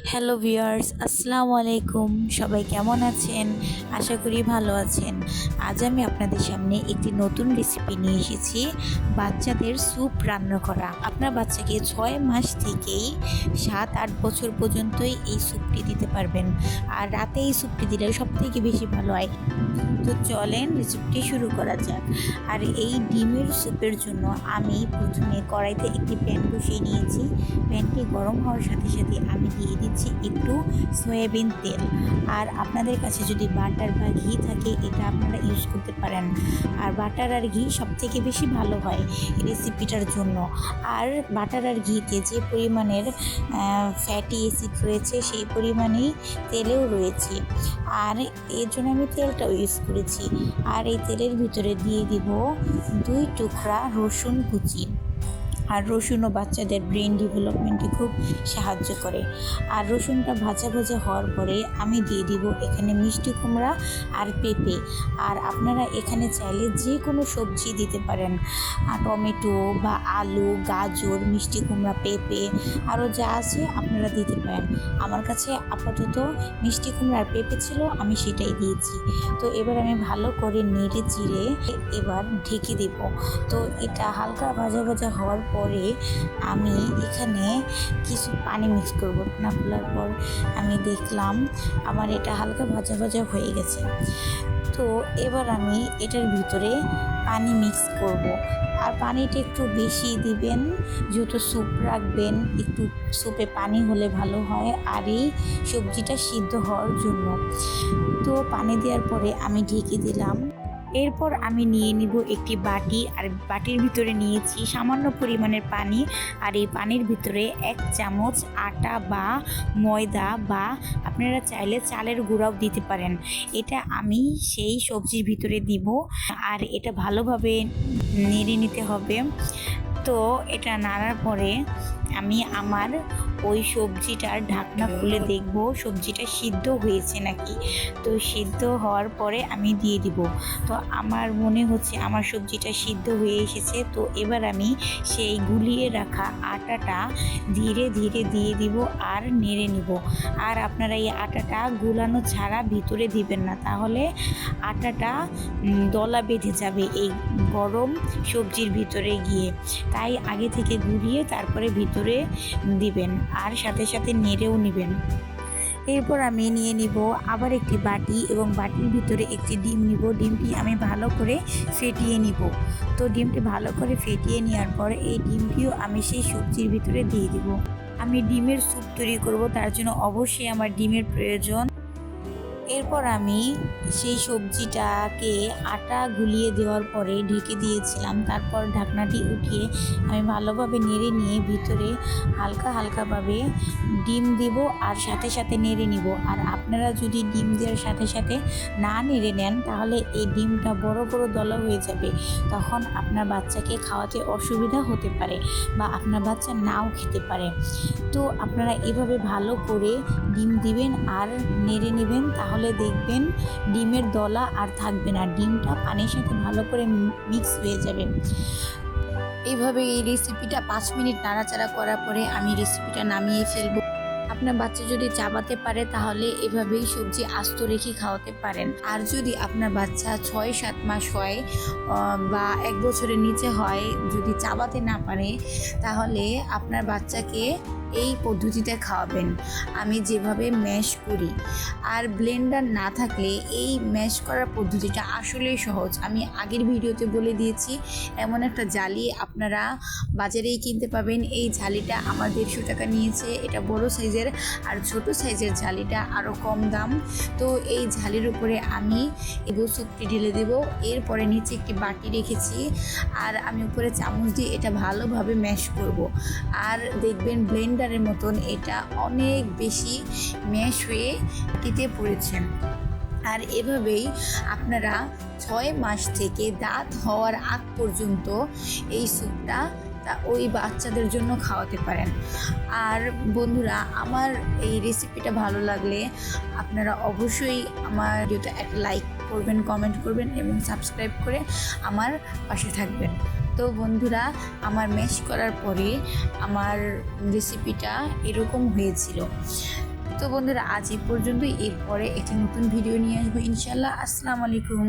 Hello viewers, আসসালামু আলাইকুম। সবাই কেমন আছেন? আশা করি ভালো আছেন। আজ আমি আপনাদের সামনে একটি নতুন রেসিপি নিয়ে এসেছি, বাচ্চাদের স্যুপ রান্না করা। আপনার বাচ্চাকে 6 মাস থেকেই 7-8 বছর পর্যন্তই এই স্যুপটি দিতে পারবেন। আর রাতে এই স্যুপটি দিলে সবথেকে বেশি ভালো হয়। তো চলেন রেসিপিটি শুরু করা যাক। আর এই ডিমের স্যুপের জন্য আমি প্রথমে কড়াইতে একটি প্যান বসিয়ে নিয়েছি। প্যানটি গরম হওয়ার সাথে সাথে আমি দিয়ে দিচ্ছি একটু সয়াবিন তেল। আর আপনাদের কাছে যদি বাটার বা ঘি থাকে এটা আপনারা ইউজ করতে পারেন। আর বাটার আর ঘি সবথেকে বেশি ভালো হয় রেসিপিটার জন্য। আর বাটার আর ঘিতে যে পরিমাণের ফ্যাটি অ্যাসিড রয়েছে সেই পরিমাণেই তেলেও রয়েছে। আর এর জন্য আমি তেলটাও ইউজ করেছি। আর এই তেলের ভিতরে দিয়ে দিব 2 টুকরা রসুন কুচি। আর রসুনও বাচ্চাদের ব্রেন ডেভেলপমেন্টে খুব সাহায্য করে। আর রসুনটা ভাজা ভাজা হওয়ার পরে আমি দিয়ে দিব এখানে মিষ্টি কুমড়া আর পেঁপে। আর আপনারা এখানে চাইলে যে কোনো সবজি দিতে পারেন, টমেটো বা আলু, গাজর, মিষ্টি কুমড়া, পেঁপে আরও যা আছে আপনারা দিতে পারেন। আমার কাছে আপাতত মিষ্টি কুমড়া আর পেঁপে ছিল, আমি সেটাই দিয়েছি। তো এবার আমি ভালো করে নেড়ে চিড়ে এবার ঢেকে দেব। তো এটা হালকা ভাজা ভাজা হওয়ার পরে আমি এখানে কিছু পানি মিক্স করব। না খোলার পর আমি দেখলাম আমার এটা হালকা ভাজা ভাজা হয়ে গেছে। তো এবার আমি এটার ভিতরে পানি মিক্স করব। আর পানিটা একটু বেশি দিবেন, যেহেতু স্যুপ রাখবেন একটু স্যুপে পানি হলে ভালো হয় আর এই সবজিটা সিদ্ধ হওয়ার জন্য। তো পানি দেওয়ার পরে আমি ঢেকে দিলাম। এরপর আমি নিয়ে নিব একটি বাটি। আর বাটির ভিতরে নিয়েছি সামান্য পরিমাণের পানি। আর এই পানির ভিতরে 1 চামচ আটা বা ময়দা বা আপনারা চাইলে চালের গুঁড়াও দিতে পারেন। এটা আমি সেই সবজির ভিতরে দিব। আর এটা ভালোভাবে নেড়ে নিতে হবে। তো এটা নাড়ার পরে আমি আমার ওই সবজিটার ঢাকনা খুলে দেখব সবজিটা সিদ্ধ হয়েছে নাকি। তো সিদ্ধ হওয়ার পরে আমি দিয়ে দিব। তো আমার মনে হচ্ছে আমার সবজিটা সিদ্ধ হয়ে এসেছে। তো এবার আমি সেই গুলিয়ে রাখা আটাটা ধীরে ধীরে দিয়ে দিব আর নেড়ে নিব। আর আপনারা এই আটাটা গুলানো ছাড়া ভিতরে দিবেন না, তাহলে আটাটা দলা বেঁধে যাবে এই গরম সবজির ভিতরে গিয়ে। তাই আগে থেকে গুলিয়ে তারপরে ভিতরে দিবেন আর সাথে সাথে নেড়েও নেবেন। এরপর আমি নিয়ে নিব আবার একটি বাটি এবং বাটির ভিতরে একটি ডিম নিব। ডিমটি আমি ভালো করে ফেটিয়ে নিব। তো ডিমটি ভালো করে ফেটিয়ে নেওয়ার পর এই ডিমটিও আমি সেই সবজির ভিতরে দিয়ে দিব। আমি ডিমের স্যুপ তৈরি করব, তার জন্য অবশ্যই আমার ডিমের প্রয়োজন। এরপর আমি সেই সবজিটাকে আটা গুলিয়ে দেওয়ার পরে ঢেকে দিয়েছিলাম। তারপর ঢাকনাটি উঠিয়ে আমি ভালোভাবে নেড়ে নিয়ে ভিতরে হালকা হালকাভাবে ডিম দিব আর সাথে সাথে নেড়ে নিব। আর আপনারা যদি ডিম দেওয়ার সাথে সাথে না নেড়ে নেন তাহলে এই ডিমটা বড় বড় দলা হয়ে যাবে। তখন আপনার বাচ্চাকে খাওয়াতে অসুবিধা হতে পারে বা আপনার বাচ্চা নাও খেতে পারে। তো আপনারা এভাবে ভালো করে ডিম দিবেন আর নেড়ে নেবেন, তাহলে দেখবেন ডিমের দলা আর থাকবে না, ডিমটা পানির সাথে ভালো করে মিক্স হয়ে যাবে। এইভাবে এই রেসিপিটা 5 মিনিট নাড়াচাড়া করার পরে আমি রেসিপিটা নামিয়ে ফেলবো। আপনার বাচ্চা যদি চাবাতে পারে তাহলে এভাবেই সবজি আস্ত রেখে খাওয়াতে পারেন। আর যদি আপনার বাচ্চা 6-7 মাস হয় বা 1 বছরের নিচে হয়, যদি চাবাতে না পারে তাহলে আপনার বাচ্চাকে এই পদ্ধতিতে খাওয়াবেন আমি যেভাবে ম্যাশ করি। আর ব্লেন্ডার না থাকলে এই ম্যাশ করার পদ্ধতিটা আসলেই সহজ। আমি আগের ভিডিওতে বলে দিয়েছি, এমন একটা জালি আপনারা বাজারেই কিনতে পাবেন। এই জালিটা আমার 150 টাকা নিয়েছে। এটা বড় সাইজের, আর ছোট সাইজের জালিটা আরও কম দাম। তো এই জালির উপরে আমি এই স্যুপটি ঢেলে দেবো। এরপরে নিচে একটি বাটি রেখেছি আর আমি উপরে চামচ দিয়ে এটা ভালোভাবে ম্যাশ করব। আর দেখবেন ব্লেন্ডারের মতন এটা অনেক বেশি ম্যাশ হয়ে টিতে পড়েছে। আর এভাবেই আপনারা 6 মাস থেকে দাঁত হওয়ার আগ পর্যন্ত এই স্যুপটা ওই বাচ্চাদের জন্য খাওয়াতে পারেন। আর বন্ধুরা, আমার এই রেসিপিটা ভালো লাগলে আপনারা অবশ্যই আমার ভিডিওটা একটা লাইক করবেন, কমেন্ট করবেন এবং সাবস্ক্রাইব করে আমার পাশে থাকবেন। তো বন্ধুরা, আমার ম্যাশ করার পরে আমার রেসিপিটা এরকম হয়েছিল। তো বন্ধুরা আজ এই পর্যন্তই, এরপরে একটি নতুন ভিডিও নিয়ে আসবো ইনশাল্লাহ। আসসালামু আলাইকুম।